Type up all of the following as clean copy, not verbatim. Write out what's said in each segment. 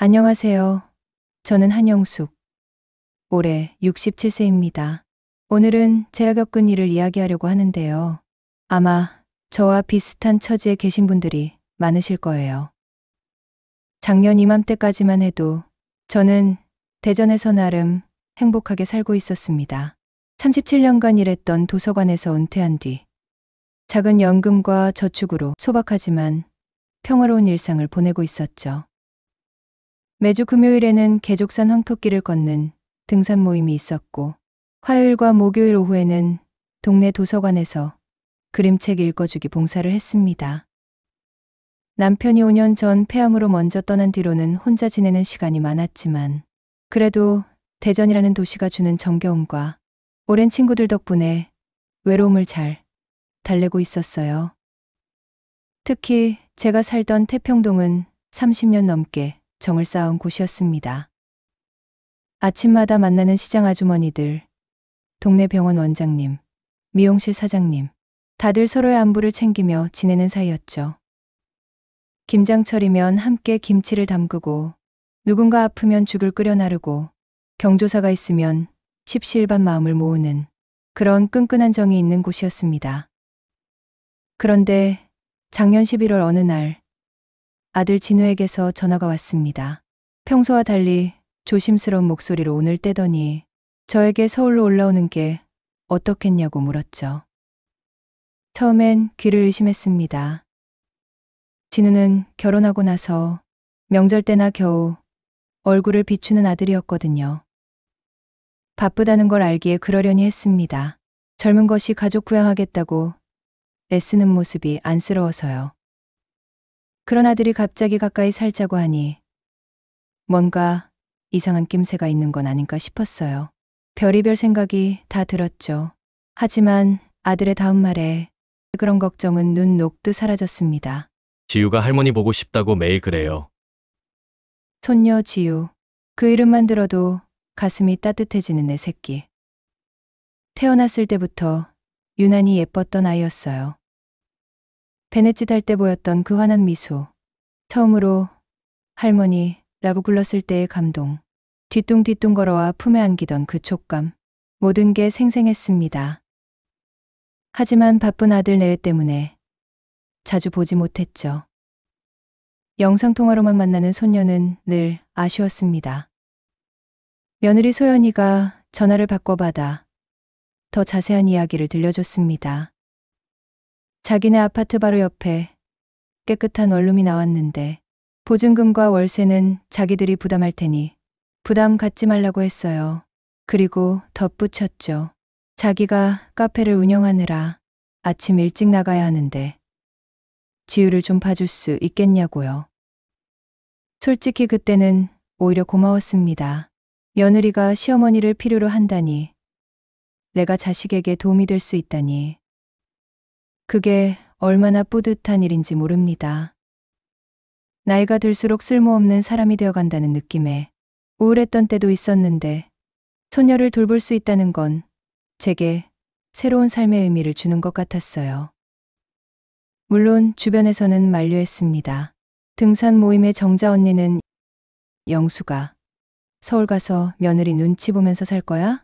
안녕하세요. 저는 한영숙. 올해 67세입니다. 오늘은 제가 겪은 일을 이야기하려고 하는데요. 아마 저와 비슷한 처지에 계신 분들이 많으실 거예요. 작년 이맘때까지만 해도 저는 대전에서 나름 행복하게 살고 있었습니다. 37년간 일했던 도서관에서 은퇴한 뒤 작은 연금과 저축으로 소박하지만 평화로운 일상을 보내고 있었죠. 매주 금요일에는 계족산 황토길을 걷는 등산 모임이 있었고, 화요일과 목요일 오후에는 동네 도서관에서 그림책 읽어주기 봉사를 했습니다. 남편이 5년 전 폐암으로 먼저 떠난 뒤로는 혼자 지내는 시간이 많았지만, 그래도 대전이라는 도시가 주는 정겨움과 오랜 친구들 덕분에 외로움을 잘 달래고 있었어요. 특히 제가 살던 태평동은 30년 넘게 정을 쌓은 곳이었습니다. 아침마다 만나는 시장 아주머니들, 동네 병원 원장님, 미용실 사장님, 다들 서로의 안부를 챙기며 지내는 사이였죠. 김장철이면 함께 김치를 담그고, 누군가 아프면 죽을 끓여 나르고, 경조사가 있으면 십시일반 마음을 모으는 그런 끈끈한 정이 있는 곳이었습니다. 그런데 작년 11월 어느 날 아들 진우에게서 전화가 왔습니다. 평소와 달리 조심스러운 목소리로 오늘 떼더니 저에게 서울로 올라오는 게 어떻겠냐고 물었죠. 처음엔 귀를 의심했습니다. 진우는 결혼하고 나서 명절 때나 겨우 얼굴을 비추는 아들이었거든요. 바쁘다는 걸 알기에 그러려니 했습니다. 젊은 것이 가족 부양하겠다고 애쓰는 모습이 안쓰러워서요. 그런 아들이 갑자기 가까이 살자고 하니 뭔가 이상한 낌새가 있는 건 아닌가 싶었어요. 별의별 생각이 다 들었죠. 하지만 아들의 다음 말에 그런 걱정은 눈 녹듯 사라졌습니다. 지우가 할머니 보고 싶다고 매일 그래요. 손녀 지우. 그 이름만 들어도 가슴이 따뜻해지는 내 새끼. 태어났을 때부터 유난히 예뻤던 아이였어요. 베네짓 할 때 보였던 그 환한 미소. 처음으로 할머니라고 불렀을 때의 감동. 뒤뚱뒤뚱 걸어와 품에 안기던 그 촉감. 모든 게 생생했습니다. 하지만 바쁜 아들 내외 때문에 자주 보지 못했죠. 영상통화로만 만나는 손녀는 늘 아쉬웠습니다. 며느리 소연이가 전화를 바꿔받아 더 자세한 이야기를 들려줬습니다. 자기네 아파트 바로 옆에 깨끗한 원룸이 나왔는데 보증금과 월세는 자기들이 부담할 테니 부담 갖지 말라고 했어요. 그리고 덧붙였죠. 자기가 카페를 운영하느라 아침 일찍 나가야 하는데 지우를 좀 봐줄 수 있겠냐고요. 솔직히 그때는 오히려 고마웠습니다. 며느리가 시어머니를 필요로 한다니, 내가 자식에게 도움이 될 수 있다니. 그게 얼마나 뿌듯한 일인지 모릅니다. 나이가 들수록 쓸모없는 사람이 되어간다는 느낌에 우울했던 때도 있었는데 소녀를 돌볼 수 있다는 건 제게 새로운 삶의 의미를 주는 것 같았어요. 물론 주변에서는 만류했습니다. 등산 모임의 정자 언니는 영수가 서울 가서 며느리 눈치 보면서 살 거야?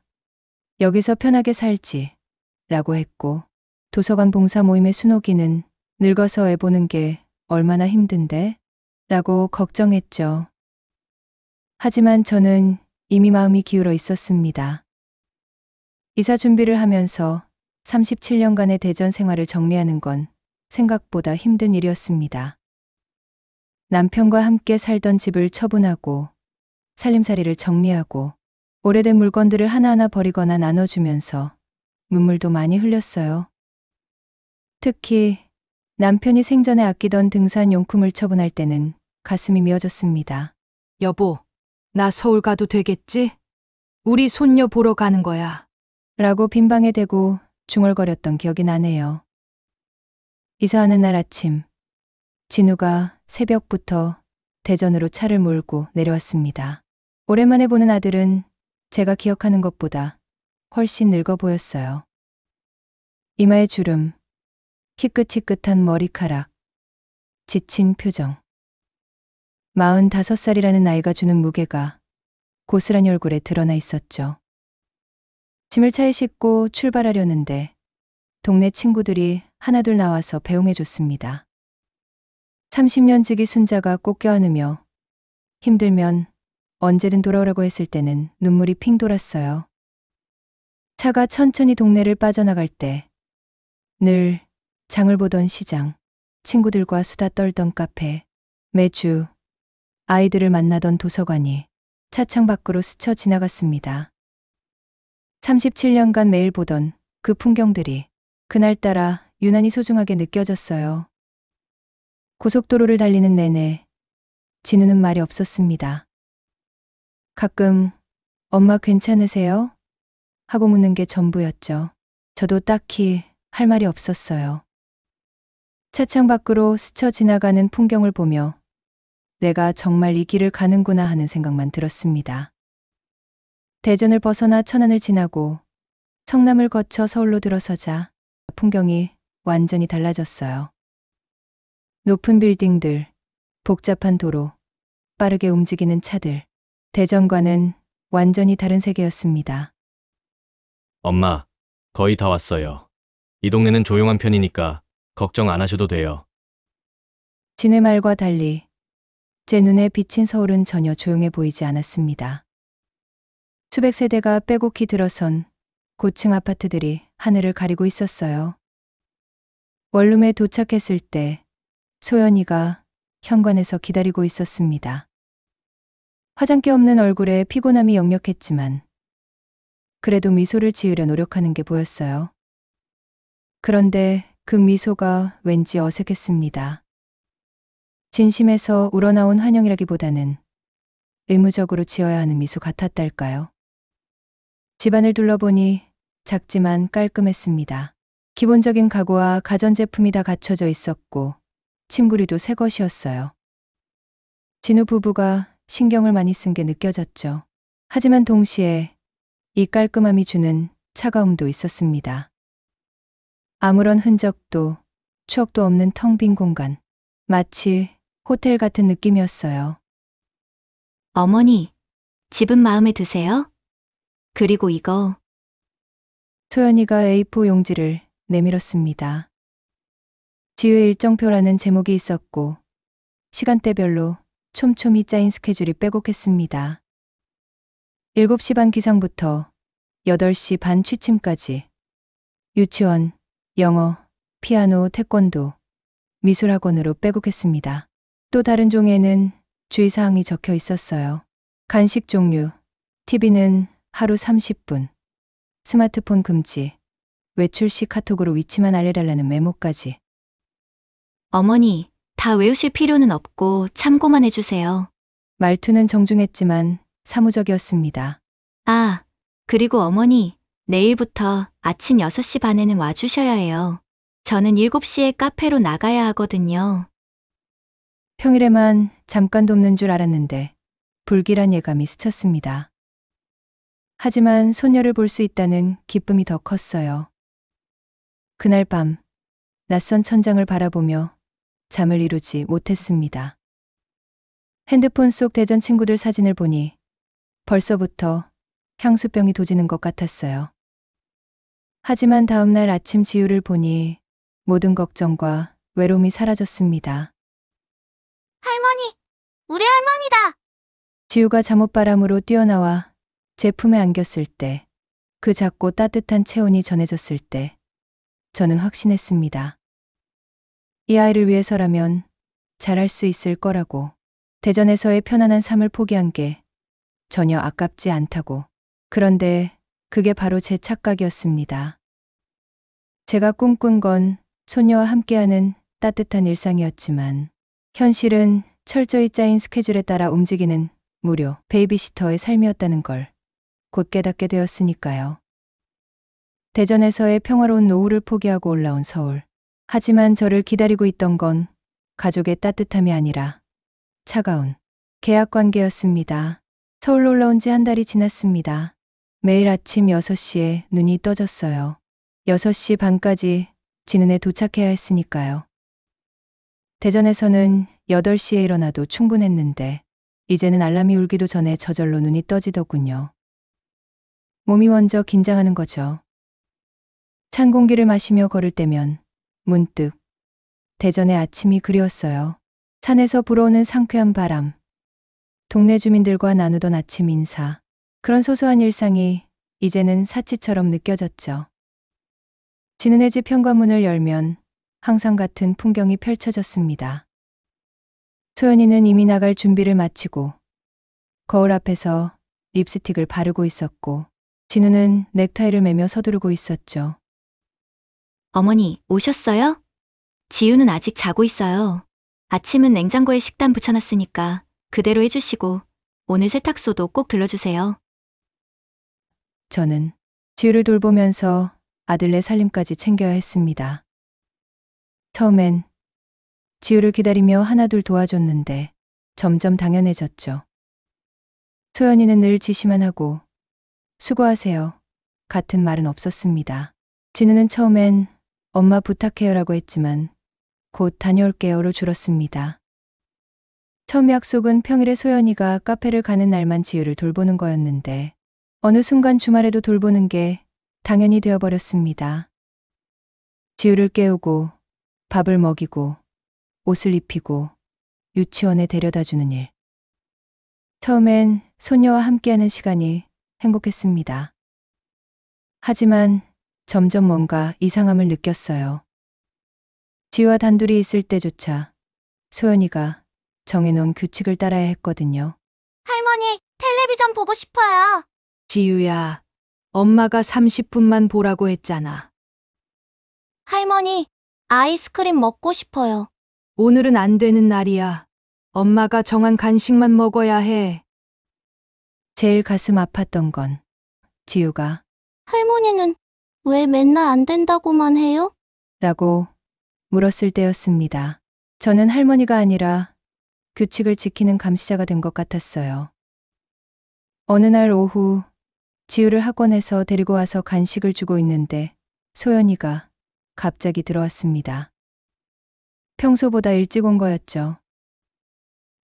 여기서 편하게 살지 라고 했고, 도서관 봉사 모임의 순옥이는 늙어서 애 보는 게 얼마나 힘든데? 라고 걱정했죠. 하지만 저는 이미 마음이 기울어 있었습니다. 이사 준비를 하면서 37년간의 대전 생활을 정리하는 건 생각보다 힘든 일이었습니다. 남편과 함께 살던 집을 처분하고 살림살이를 정리하고 오래된 물건들을 하나하나 버리거나 나눠주면서 눈물도 많이 흘렸어요. 특히 남편이 생전에 아끼던 등산 용품을 처분할 때는 가슴이 미어졌습니다. 여보, 나 서울 가도 되겠지? 우리 손녀 보러 가는 거야. 라고 빈방에 대고 중얼거렸던 기억이 나네요. 이사하는 날 아침, 진우가 새벽부터 대전으로 차를 몰고 내려왔습니다. 오랜만에 보는 아들은 제가 기억하는 것보다 훨씬 늙어 보였어요. 이마에 주름, 희끗희끗한 머리카락, 지친 표정. 45살이라는 나이가 주는 무게가 고스란히 얼굴에 드러나 있었죠. 짐을 차에 싣고 출발하려는데 동네 친구들이 하나둘 나와서 배웅해 줬습니다. 30년 지기 순자가 꼭 껴안으며 힘들면 언제든 돌아오라고 했을 때는 눈물이 핑 돌았어요. 차가 천천히 동네를 빠져나갈 때 늘 장을 보던 시장, 친구들과 수다 떨던 카페, 매주 아이들을 만나던 도서관이 차창 밖으로 스쳐 지나갔습니다. 37년간 매일 보던 그 풍경들이 그날따라 유난히 소중하게 느껴졌어요. 고속도로를 달리는 내내 진우는 말이 없었습니다. 가끔 엄마 괜찮으세요? 하고 묻는 게 전부였죠. 저도 딱히 할 말이 없었어요. 차창 밖으로 스쳐 지나가는 풍경을 보며 내가 정말 이 길을 가는구나 하는 생각만 들었습니다. 대전을 벗어나 천안을 지나고 성남을 거쳐 서울로 들어서자 풍경이 완전히 달라졌어요. 높은 빌딩들, 복잡한 도로, 빠르게 움직이는 차들, 대전과는 완전히 다른 세계였습니다. 엄마, 거의 다 왔어요. 이 동네는 조용한 편이니까 걱정 안 하셔도 돼요. 진의 말과 달리 제 눈에 비친 서울은 전혀 조용해 보이지 않았습니다. 수백 세대가 빼곡히 들어선 고층 아파트들이 하늘을 가리고 있었어요. 원룸에 도착했을 때 소연이가 현관에서 기다리고 있었습니다. 화장기 없는 얼굴에 피곤함이 역력했지만 그래도 미소를 지으려 노력하는 게 보였어요. 그런데 그 미소가 왠지 어색했습니다. 진심에서 우러나온 환영이라기보다는 의무적으로 지어야 하는 미소 같았달까요? 집안을 둘러보니 작지만 깔끔했습니다. 기본적인 가구와 가전제품이 다 갖춰져 있었고 침구류도 새 것이었어요. 진우 부부가 신경을 많이 쓴 게 느껴졌죠. 하지만 동시에 이 깔끔함이 주는 차가움도 있었습니다. 아무런 흔적도 추억도 없는 텅 빈 공간. 마치 호텔 같은 느낌이었어요. 어머니, 집은 마음에 드세요? 그리고 이거, 소연이가 A4 용지를 내밀었습니다. 지휘의 일정표라는 제목이 있었고 시간대별로 촘촘히 짜인 스케줄이 빼곡했습니다. 7시 반 기상부터 8시 반 취침까지 유치원, 영어, 피아노, 태권도, 미술학원으로 빼곡했습니다. 또 다른 종이에는 주의사항이 적혀 있었어요. 간식 종류, TV는 하루 30분, 스마트폰 금지, 외출 시 카톡으로 위치만 알려달라는 메모까지. 어머니, 다 외우실 필요는 없고 참고만 해주세요. 말투는 정중했지만 사무적이었습니다. 아, 그리고 어머니, 내일부터 아침 6시 반에는 와주셔야 해요. 저는 7시에 카페로 나가야 하거든요. 평일에만 잠깐 돕는 줄 알았는데 불길한 예감이 스쳤습니다. 하지만 소녀를 볼 수 있다는 기쁨이 더 컸어요. 그날 밤 낯선 천장을 바라보며 잠을 이루지 못했습니다. 핸드폰 속 대전 친구들 사진을 보니 벌써부터 향수병이 도지는 것 같았어요. 하지만 다음 날 아침 지우를 보니 모든 걱정과 외로움이 사라졌습니다. 할머니, 우리 할머니다. 지우가 잠옷바람으로 뛰어나와 제 품에 안겼을 때, 그 작고 따뜻한 체온이 전해졌을 때 저는 확신했습니다. 이 아이를 위해서라면 잘할 수 있을 거라고. 대전에서의 편안한 삶을 포기한 게 전혀 아깝지 않다고. 그런데 그게 바로 제 착각이었습니다. 제가 꿈꾼 건 소녀와 함께하는 따뜻한 일상이었지만 현실은 철저히 짜인 스케줄에 따라 움직이는 무료 베이비시터의 삶이었다는 걸 곧 깨닫게 되었으니까요. 대전에서의 평화로운 노후를 포기하고 올라온 서울. 하지만 저를 기다리고 있던 건 가족의 따뜻함이 아니라 차가운 계약 관계였습니다. 서울로 올라온 지 한 달이 지났습니다. 매일 아침 6시에 눈이 떠졌어요. 6시 반까지 진은에 도착해야 했으니까요. 대전에서는 8시에 일어나도 충분했는데 이제는 알람이 울기도 전에 저절로 눈이 떠지더군요. 몸이 먼저 긴장하는 거죠. 찬 공기를 마시며 걸을 때면 문득 대전의 아침이 그리웠어요. 산에서 불어오는 상쾌한 바람, 동네 주민들과 나누던 아침 인사, 그런 소소한 일상이 이제는 사치처럼 느껴졌죠. 진은의 집 현관문을 열면 항상 같은 풍경이 펼쳐졌습니다. 소연이는 이미 나갈 준비를 마치고 거울 앞에서 립스틱을 바르고 있었고 진우는 넥타이를 매며 서두르고 있었죠. 어머니, 오셨어요? 지우는 아직 자고 있어요. 아침은 냉장고에 식단 붙여놨으니까 그대로 해주시고 오늘 세탁소도 꼭 들러주세요. 저는 지우를 돌보면서 아들네 살림까지 챙겨야 했습니다. 처음엔 지우를 기다리며 하나둘 도와줬는데 점점 당연해졌죠. 소연이는 늘 지시만 하고 수고하세요 같은 말은 없었습니다. 진우는 처음엔 엄마 부탁해요라고 했지만 곧 다녀올게요로 줄었습니다. 처음 약속은 평일에 소연이가 카페를 가는 날만 지우를 돌보는 거였는데 어느 순간 주말에도 돌보는 게 당연히 되어버렸습니다. 지우를 깨우고 밥을 먹이고 옷을 입히고 유치원에 데려다주는 일. 처음엔 손녀와 함께하는 시간이 행복했습니다. 하지만 점점 뭔가 이상함을 느꼈어요. 지우와 단둘이 있을 때조차 소연이가 정해놓은 규칙을 따라야 했거든요. 할머니, 텔레비전 보고 싶어요. 지유야, 엄마가 30분만 보라고 했잖아. 할머니, 아이스크림 먹고 싶어요. 오늘은 안 되는 날이야. 엄마가 정한 간식만 먹어야 해. 제일 가슴 아팠던 건 지우가 할머니는 왜 맨날 안 된다고만 해요? 라고 물었을 때였습니다. 저는 할머니가 아니라 규칙을 지키는 감시자가 된 것 같았어요. 어느 날 오후 지우를 학원에서 데리고 와서 간식을 주고 있는데 소연이가 갑자기 들어왔습니다. 평소보다 일찍 온 거였죠.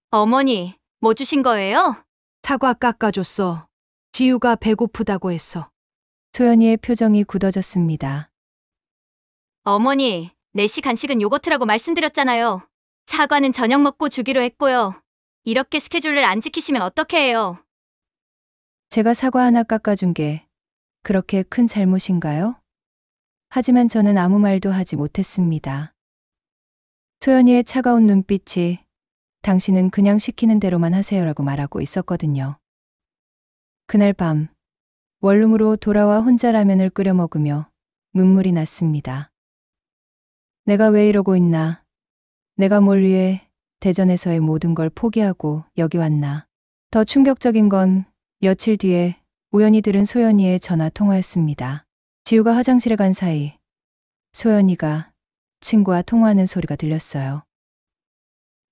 어머니, 뭐 주신 거예요? 사과 깎아줬어. 지유가 배고프다고 했어. 소연이의 표정이 굳어졌습니다. 어머니, 4시 간식은 요거트라고 말씀드렸잖아요. 사과는 저녁 먹고 주기로 했고요. 이렇게 스케줄을 안 지키시면 어떻게 해요? 제가 사과 하나 깎아준 게 그렇게 큰 잘못인가요? 하지만 저는 아무 말도 하지 못했습니다. 소연이의 차가운 눈빛이 당신은 그냥 시키는 대로만 하세요라고 말하고 있었거든요. 그날 밤 원룸으로 돌아와 혼자 라면을 끓여 먹으며 눈물이 났습니다. 내가 왜 이러고 있나? 내가 뭘 위해 대전에서의 모든 걸 포기하고 여기 왔나? 더 충격적인 건 며칠 뒤에 우연히 들은 소연이의 전화 통화였습니다. 지우가 화장실에 간 사이 소연이가 친구와 통화하는 소리가 들렸어요.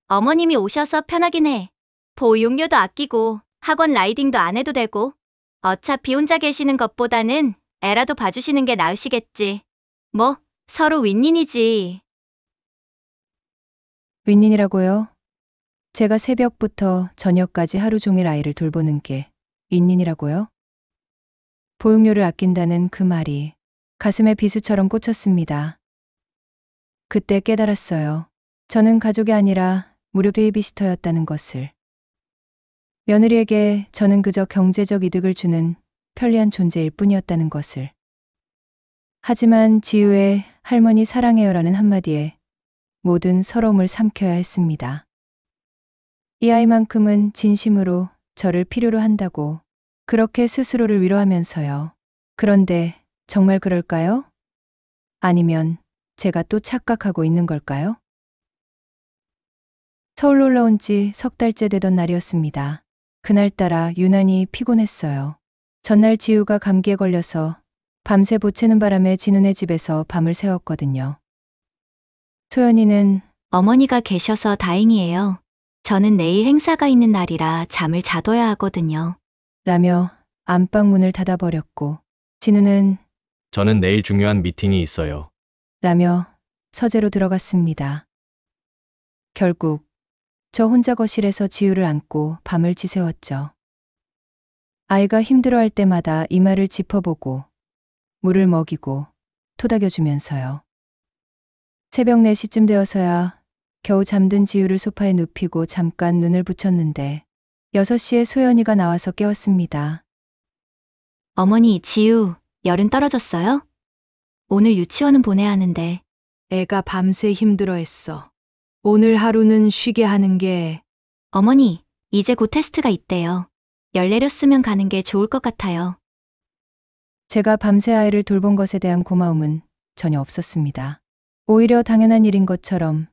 어머님이 오셔서 편하긴 해. 보육료도 아끼고 학원 라이딩도 안 해도 되고 어차피 혼자 계시는 것보다는 애라도 봐주시는 게 나으시겠지. 뭐 서로 윈윈이지. 윈윈이라고요? 제가 새벽부터 저녁까지 하루 종일 아이를 돌보는 게 윈윈이라고요? 보육료를 아낀다는 그 말이 가슴에 비수처럼 꽂혔습니다. 그때 깨달았어요. 저는 가족이 아니라 무료 베이비시터였다는 것을. 며느리에게 저는 그저 경제적 이득을 주는 편리한 존재일 뿐이었다는 것을. 하지만 지우의 할머니 사랑해요라는 한마디에 모든 서러움을 삼켜야 했습니다. 이 아이만큼은 진심으로 저를 필요로 한다고 그렇게 스스로를 위로하면서요. 그런데 정말 그럴까요? 아니면 제가 또 착각하고 있는 걸까요? 서울로 올라온 지 3달째 되던 날이었습니다. 그날따라 유난히 피곤했어요. 전날 지우가 감기에 걸려서 밤새 보채는 바람에 진훈의 집에서 밤을 새웠거든요. 소연이는 어머니가 계셔서 다행이에요. 저는 내일 행사가 있는 날이라 잠을 자둬야 하거든요. 라며 안방 문을 닫아버렸고 진우는 저는 내일 중요한 미팅이 있어요. 라며 서재로 들어갔습니다. 결국 저 혼자 거실에서 지우를 안고 밤을 지새웠죠. 아이가 힘들어할 때마다 이마를 짚어보고 물을 먹이고 토닥여주면서요. 새벽 4시쯤 되어서야 겨우 잠든 지우를 소파에 눕히고 잠깐 눈을 붙였는데 6시에 소연이가 나와서 깨웠습니다. 어머니, 지우, 열은 떨어졌어요? 오늘 유치원은 보내야 하는데. 애가 밤새 힘들어했어. 오늘 하루는 쉬게 하는 게 어머니, 이제 곧 테스트가 있대요. 열 내렸으면 가는 게 좋을 것 같아요. 제가 밤새 아이를 돌본 것에 대한 고마움은 전혀 없었습니다. 오히려 당연한 일인 것처럼,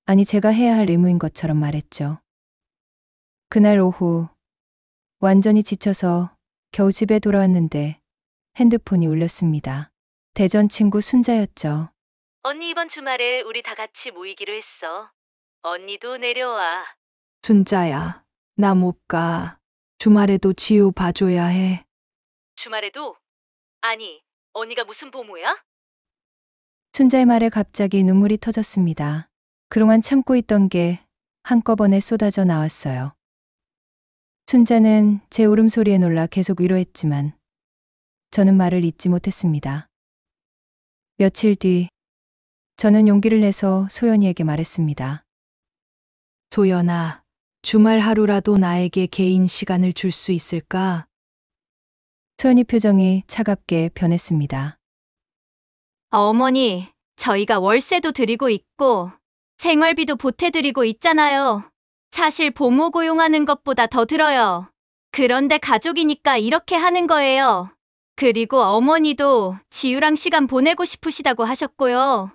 아니 제가 해야 할 의무인 것처럼 말했죠. 그날 오후 완전히 지쳐서 겨우 집에 돌아왔는데 핸드폰이 울렸습니다. 대전 친구 순자였죠. 언니 이번 주말에 우리 다 같이 모이기로 했어. 언니도 내려와. 순자야, 나 못 가. 주말에도 지우 봐줘야 해. 주말에도? 아니, 언니가 무슨 보모야? 순자의 말에 갑자기 눈물이 터졌습니다. 그동안 참고 있던 게 한꺼번에 쏟아져 나왔어요. 순자는 제 울음소리에 놀라 계속 위로했지만 저는 말을 잇지 못했습니다. 며칠 뒤 저는 용기를 내서 소연이에게 말했습니다. 소연아, 주말 하루라도 나에게 개인 시간을 줄 수 있을까? 소연이 표정이 차갑게 변했습니다. 어머니, 저희가 월세도 드리고 있고 생활비도 보태드리고 있잖아요. 사실 보모 고용하는 것보다 더 들어요. 그런데 가족이니까 이렇게 하는 거예요. 그리고 어머니도 지우랑 시간 보내고 싶으시다고 하셨고요.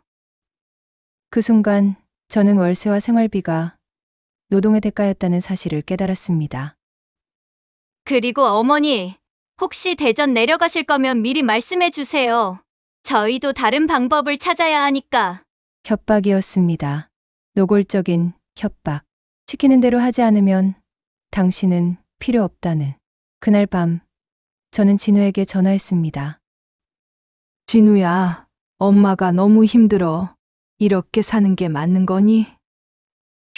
그 순간 저는 월세와 생활비가 노동의 대가였다는 사실을 깨달았습니다. 그리고 어머니, 혹시 대전 내려가실 거면 미리 말씀해 주세요. 저희도 다른 방법을 찾아야 하니까. 협박이었습니다. 노골적인 협박. 시키는 대로 하지 않으면 당신은 필요 없다는. 그날 밤 저는 진우에게 전화했습니다. 진우야, 엄마가 너무 힘들어. 이렇게 사는 게 맞는 거니?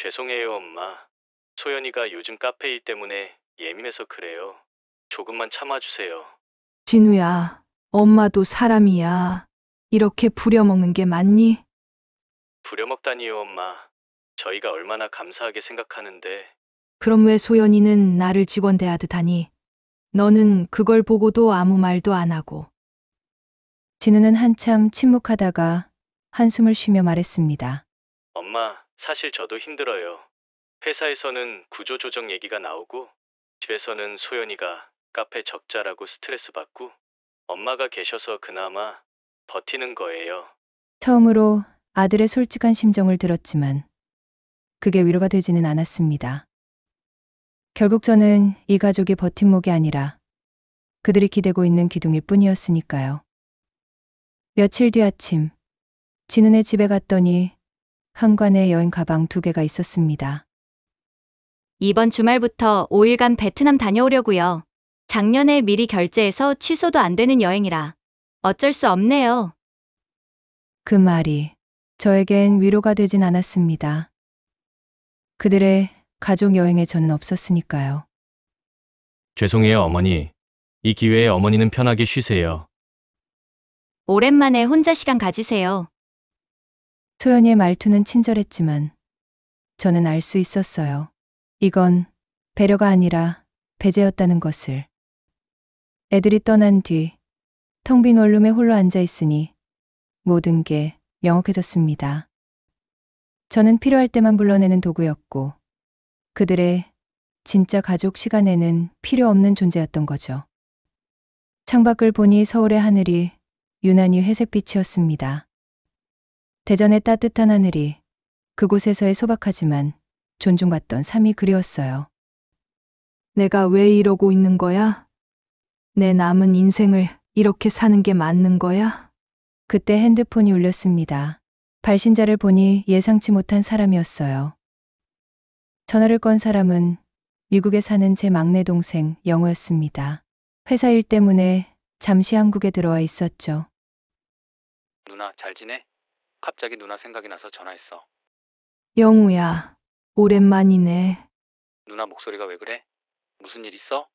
죄송해요, 엄마. 소연이가 요즘 카페 일 때문에 예민해서 그래요. 조금만 참아주세요. 진우야, 엄마도 사람이야. 이렇게 부려먹는 게 맞니? 부려먹다니요, 엄마. 저희가 얼마나 감사하게 생각하는데. 그럼 왜 소연이는 나를 직원 대하듯 하니? 너는 그걸 보고도 아무 말도 안 하고. 진우는 한참 침묵하다가 한숨을 쉬며 말했습니다. 엄마, 사실 저도 힘들어요. 회사에서는 구조조정 얘기가 나오고, 집에서는 소연이가 카페 적자라고 스트레스 받고, 엄마가 계셔서 그나마 버티는 거예요. 처음으로 아들의 솔직한 심정을 들었지만 그게 위로가 되지는 않았습니다. 결국 저는 이 가족의 버팀목이 아니라 그들이 기대고 있는 기둥일 뿐이었으니까요. 며칠 뒤 아침, 진은의 집에 갔더니 현관에 여행 가방 2개가 있었습니다. 이번 주말부터 5일간 베트남 다녀오려고요. 작년에 미리 결제해서 취소도 안 되는 여행이라 어쩔 수 없네요. 그 말이 저에겐 위로가 되진 않았습니다. 그들의 가족 여행에 저는 없었으니까요. 죄송해요, 어머니. 이 기회에 어머니는 편하게 쉬세요. 오랜만에 혼자 시간 가지세요. 소연이의 말투는 친절했지만 저는 알 수 있었어요. 이건 배려가 아니라 배제였다는 것을. 애들이 떠난 뒤 텅 빈 원룸에 홀로 앉아 있으니 모든 게 명확해졌습니다. 저는 필요할 때만 불러내는 도구였고 그들의 진짜 가족 시간에는 필요 없는 존재였던 거죠. 창밖을 보니 서울의 하늘이 유난히 회색빛이었습니다. 대전의 따뜻한 하늘이 그곳에서의 소박하지만 존중받던 삶이 그리웠어요. 내가 왜 이러고 있는 거야? 내 남은 인생을 이렇게 사는 게 맞는 거야? 그때 핸드폰이 울렸습니다. 발신자를 보니 예상치 못한 사람이었어요. 전화를 건 사람은 미국에 사는 제 막내 동생 영호였습니다. 회사 일 때문에 잠시 한국에 들어와 있었죠. 누나 잘 지내? 갑자기 누나 생각이 나서 전화했어. 영우야, 오랜만이네. 누나 목소리가 왜 그래? 무슨 일 있어?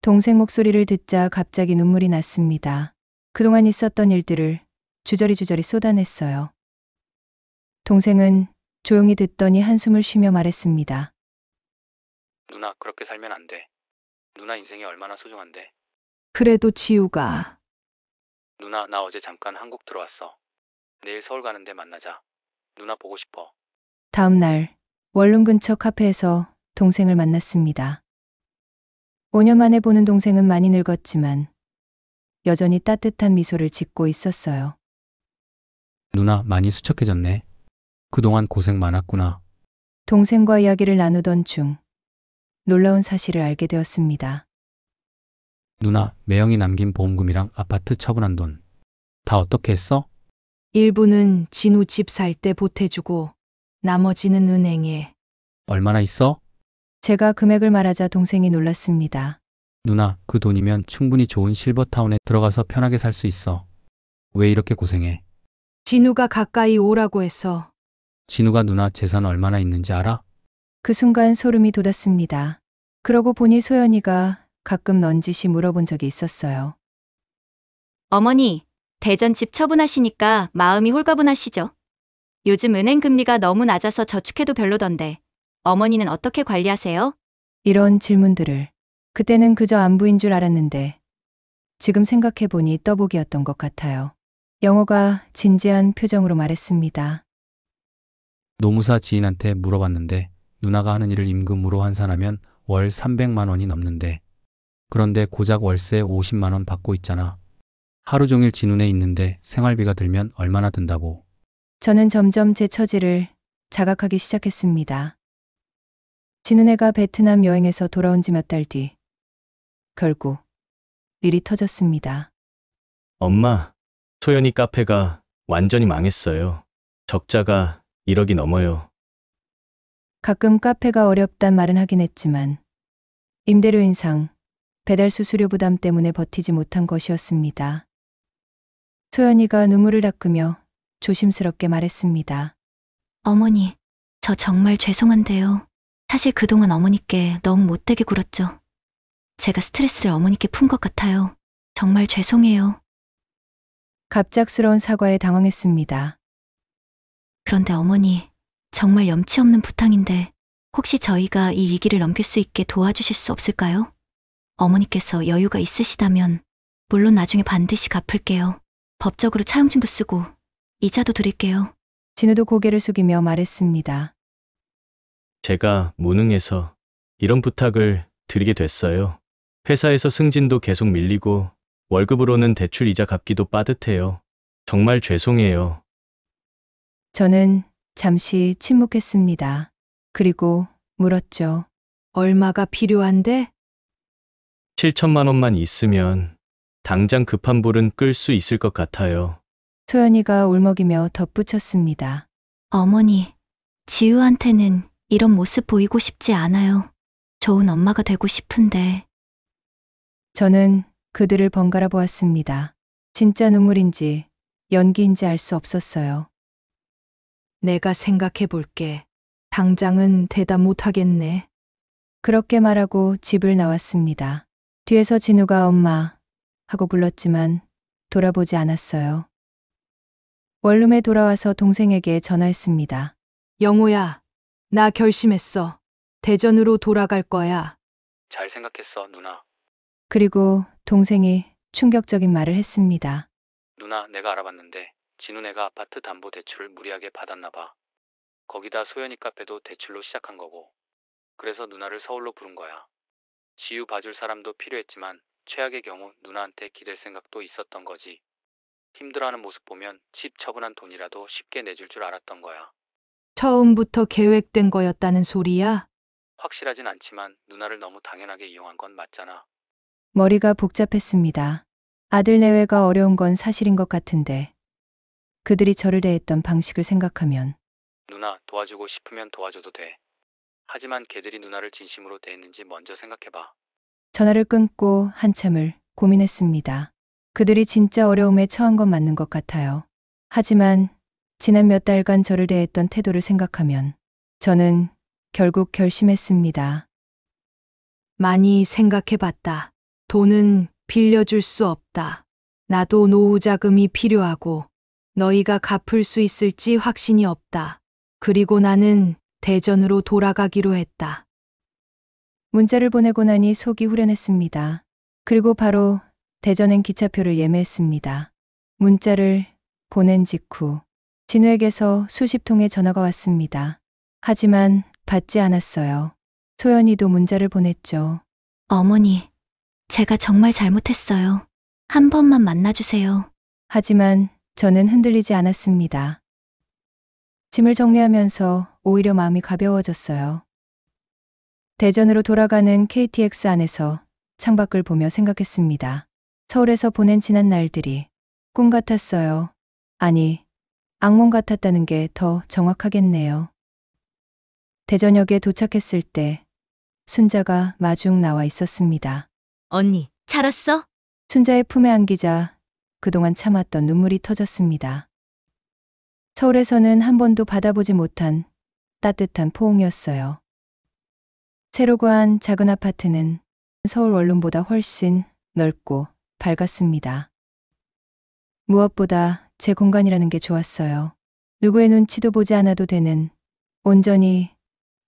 동생 목소리를 듣자 갑자기 눈물이 났습니다. 그동안 있었던 일들을 주저리주저리 쏟아냈어요. 동생은 조용히 듣더니 한숨을 쉬며 말했습니다. 누나 그렇게 살면 안 돼. 누나 인생이 얼마나 소중한데. 그래도 지우가 누나 나 어제 잠깐 한국 들어왔어. 내일 서울 가는데 만나자. 누나 보고 싶어. 다음 날 원룸 근처 카페에서 동생을 만났습니다. 5년 만에 보는 동생은 많이 늙었지만 여전히 따뜻한 미소를 짓고 있었어요. 누나 많이 수척해졌네. 그동안 고생 많았구나. 동생과 이야기를 나누던 중 놀라운 사실을 알게 되었습니다. 누나 매형이 남긴 보험금이랑 아파트 처분한 돈. 다 어떻게 했어? 일부는 진우 집 살 때 보태주고 나머지는 은행에. 얼마나 있어? 제가 금액을 말하자 동생이 놀랐습니다. 누나 그 돈이면 충분히 좋은 실버타운에 들어가서 편하게 살 수 있어. 왜 이렇게 고생해? 진우가 가까이 오라고 해서. 진우가 누나 재산 얼마나 있는지 알아? 그 순간 소름이 돋았습니다. 그러고 보니 소연이가 가끔 넌지시 물어본 적이 있었어요. 어머니, 대전 집 처분하시니까 마음이 홀가분하시죠? 요즘 은행 금리가 너무 낮아서 저축해도 별로던데 어머니는 어떻게 관리하세요? 이런 질문들을 그때는 그저 안부인 줄 알았는데 지금 생각해보니 떠보기였던 것 같아요. 영호가 진지한 표정으로 말했습니다. 노무사 지인한테 물어봤는데 누나가 하는 일을 임금으로 환산하면 월 300만 원이 넘는데 그런데 고작 월세 50만 원 받고 있잖아. 하루 종일 진운에 있는데 생활비가 들면 얼마나 든다고. 저는 점점 제 처지를 자각하기 시작했습니다. 진은혜가 베트남 여행에서 돌아온 지 몇 달 뒤 결국 일이 터졌습니다. 엄마, 소연이 카페가 완전히 망했어요. 적자가 1억이 넘어요. 가끔 카페가 어렵단 말은 하긴 했지만 임대료 인상, 배달 수수료 부담 때문에 버티지 못한 것이었습니다. 소연이가 눈물을 닦으며 조심스럽게 말했습니다. 어머니, 저 정말 죄송한데요. 사실 그동안 어머니께 너무 못되게 굴었죠. 제가 스트레스를 어머니께 푼 것 같아요. 정말 죄송해요. 갑작스러운 사과에 당황했습니다. 그런데 어머니, 정말 염치 없는 부탁인데 혹시 저희가 이 위기를 넘길 수 있게 도와주실 수 없을까요? 어머니께서 여유가 있으시다면 물론 나중에 반드시 갚을게요. 법적으로 차용증도 쓰고 이자도 드릴게요. 진우도 고개를 숙이며 말했습니다. 제가 무능해서 이런 부탁을 드리게 됐어요. 회사에서 승진도 계속 밀리고 월급으로는 대출 이자 갚기도 빠듯해요. 정말 죄송해요. 저는 잠시 침묵했습니다. 그리고 물었죠. 얼마가 필요한데? 7천만 원만 있으면 당장 급한 불은 끌 수 있을 것 같아요. 소연이가 울먹이며 덧붙였습니다. 어머니, 지우한테는 이런 모습 보이고 싶지 않아요. 좋은 엄마가 되고 싶은데. 저는 그들을 번갈아 보았습니다. 진짜 눈물인지 연기인지 알 수 없었어요. 내가 생각해 볼게. 당장은 대답 못 하겠네. 그렇게 말하고 집을 나왔습니다. 뒤에서 진우가 엄마 하고 불렀지만 돌아보지 않았어요. 원룸에 돌아와서 동생에게 전화했습니다. 영호야, 나 결심했어. 대전으로 돌아갈 거야. 잘 생각했어, 누나. 그리고 동생이 충격적인 말을 했습니다. 누나 내가 알아봤는데 진우네가 아파트 담보 대출을 무리하게 받았나 봐. 거기다 소연이 카페도 대출로 시작한 거고. 그래서 누나를 서울로 부른 거야. 지우 봐줄 사람도 필요했지만 최악의 경우 누나한테 기댈 생각도 있었던 거지. 힘들어하는 모습 보면 집 처분한 돈이라도 쉽게 내줄 줄 알았던 거야. 처음부터 계획된 거였다는 소리야? 확실하진 않지만 누나를 너무 당연하게 이용한 건 맞잖아. 머리가 복잡했습니다. 아들 내외가 어려운 건 사실인 것 같은데 그들이 저를 대했던 방식을 생각하면 누나 도와주고 싶으면 도와줘도 돼. 하지만 걔들이 누나를 진심으로 대했는지 먼저 생각해봐. 전화를 끊고 한참을 고민했습니다. 그들이 진짜 어려움에 처한 건 맞는 것 같아요. 하지만 지난 몇 달간 저를 대했던 태도를 생각하면 저는 결국 결심했습니다. 많이 생각해 봤다. 돈은 빌려줄 수 없다. 나도 노후 자금이 필요하고 너희가 갚을 수 있을지 확신이 없다. 그리고 나는 대전으로 돌아가기로 했다. 문자를 보내고 나니 속이 후련했습니다. 그리고 바로 대전행 기차표를 예매했습니다. 문자를 보낸 직후 진우에게서 수십 통의 전화가 왔습니다. 하지만 받지 않았어요. 소연이도 문자를 보냈죠. 어머니, 제가 정말 잘못했어요. 한 번만 만나주세요. 하지만 저는 흔들리지 않았습니다. 짐을 정리하면서 오히려 마음이 가벼워졌어요. 대전으로 돌아가는 KTX 안에서 창밖을 보며 생각했습니다. 서울에서 보낸 지난 날들이 꿈 같았어요. 아니, 악몽 같았다는 게 더 정확하겠네요. 대전역에 도착했을 때 순자가 마중 나와 있었습니다. 언니, 잘 왔어? 순자의 품에 안기자 그동안 참았던 눈물이 터졌습니다. 서울에서는 한 번도 받아보지 못한 따뜻한 포옹이었어요. 새로 구한 작은 아파트는 서울 원룸보다 훨씬 넓고 밝았습니다. 무엇보다 제 공간이라는 게 좋았어요. 누구의 눈치도 보지 않아도 되는 온전히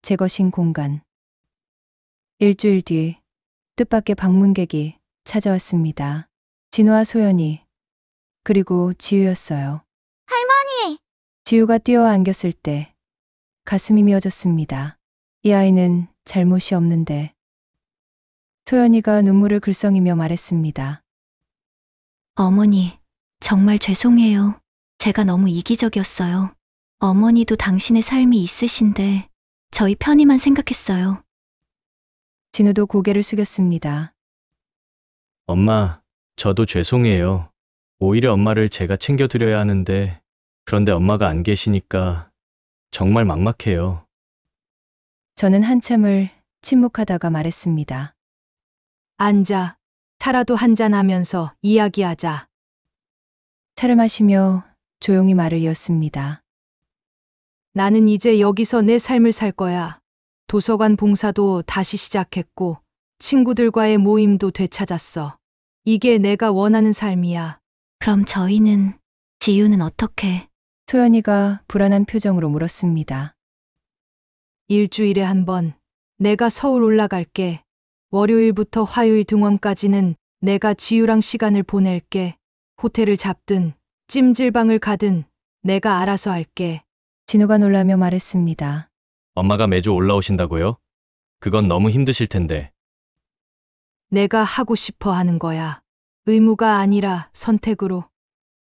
제 것인 공간. 일주일 뒤 뜻밖의 방문객이 찾아왔습니다. 진우와 소연이 그리고 지우였어요. 할머니! 지우가 뛰어와 안겼을 때 가슴이 미어졌습니다. 이 아이는 잘못이 없는데. 소연이가 눈물을 글썽이며 말했습니다. 어머니, 정말 죄송해요. 제가 너무 이기적이었어요. 어머니도 당신의 삶이 있으신데 저희 편의만 생각했어요. 진우도 고개를 숙였습니다. 엄마, 저도 죄송해요. 오히려 엄마를 제가 챙겨드려야 하는데, 그런데 엄마가 안 계시니까 정말 막막해요. 저는 한참을 침묵하다가 말했습니다. 앉아. 차라도 한잔하면서 이야기하자. 차를 마시며 조용히 말을 이었습니다. 나는 이제 여기서 내 삶을 살 거야. 도서관 봉사도 다시 시작했고 친구들과의 모임도 되찾았어. 이게 내가 원하는 삶이야. 그럼 저희는, 지유는 어떻게? 소연이가 불안한 표정으로 물었습니다. 일주일에 한 번 내가 서울 올라갈게. 월요일부터 화요일 등원까지는 내가 지유랑 시간을 보낼게. 호텔을 잡든 찜질방을 가든 내가 알아서 할게. 진우가 놀라며 말했습니다. 엄마가 매주 올라오신다고요? 그건 너무 힘드실 텐데. 내가 하고 싶어 하는 거야. 의무가 아니라 선택으로.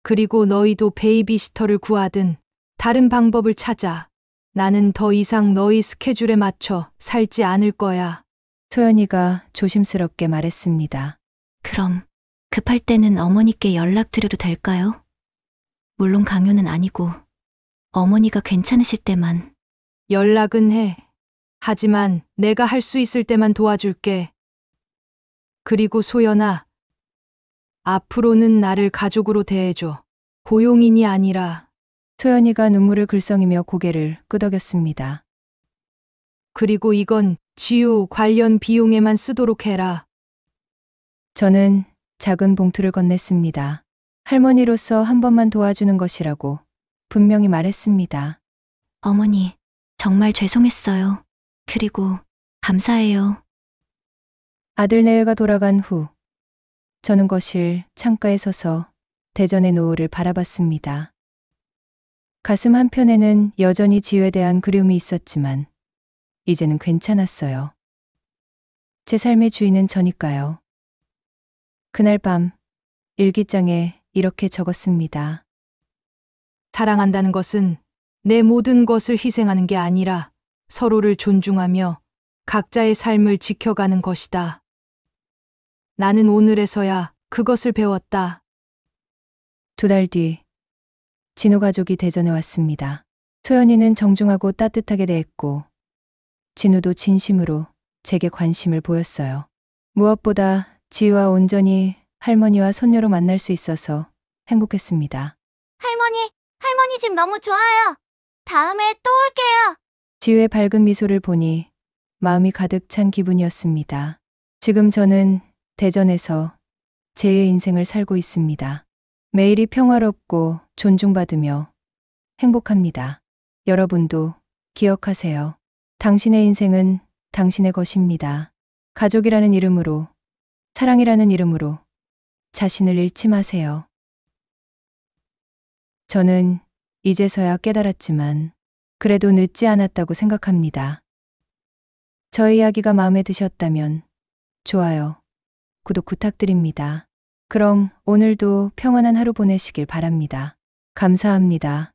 그리고 너희도 베이비시터를 구하든 다른 방법을 찾아. 나는 더 이상 너희 스케줄에 맞춰 살지 않을 거야. 소연이가 조심스럽게 말했습니다. 그럼 급할 때는 어머니께 연락드려도 될까요? 물론 강요는 아니고 어머니가 괜찮으실 때만. 연락은 해. 하지만 내가 할 수 있을 때만 도와줄게. 그리고 소연아, 앞으로는 나를 가족으로 대해줘. 고용인이 아니라. 소연이가 눈물을 글썽이며 고개를 끄덕였습니다. 그리고 이건 지유 관련 비용에만 쓰도록 해라. 저는 작은 봉투를 건넸습니다. 할머니로서 한 번만 도와주는 것이라고 분명히 말했습니다. 어머니, 정말 죄송했어요. 그리고 감사해요. 아들 내외가 돌아간 후 저는 거실 창가에 서서 대전의 노을을 바라봤습니다. 가슴 한편에는 여전히 지유에 대한 그리움이 있었지만 이제는 괜찮았어요. 제 삶의 주인은 저니까요. 그날 밤 일기장에 이렇게 적었습니다. 사랑한다는 것은 내 모든 것을 희생하는 게 아니라 서로를 존중하며 각자의 삶을 지켜가는 것이다. 나는 오늘에서야 그것을 배웠다. 2달 뒤 진우 가족이 대전에 왔습니다. 소연이는 정중하고 따뜻하게 대했고 진우도 진심으로 제게 관심을 보였어요. 무엇보다 지우와 온전히 할머니와 손녀로 만날 수 있어서 행복했습니다. 할머니 집 너무 좋아요. 다음에 또 올게요. 지우의 밝은 미소를 보니 마음이 가득 찬 기분이었습니다. 지금 저는 대전에서 제 인생을 살고 있습니다. 매일이 평화롭고 존중받으며 행복합니다. 여러분도 기억하세요. 당신의 인생은 당신의 것입니다. 가족이라는 이름으로, 사랑이라는 이름으로 자신을 잃지 마세요. 저는 이제서야 깨달았지만 그래도 늦지 않았다고 생각합니다. 저의 이야기가 마음에 드셨다면 좋아요, 구독 부탁드립니다. 그럼 오늘도 평안한 하루 보내시길 바랍니다. 감사합니다.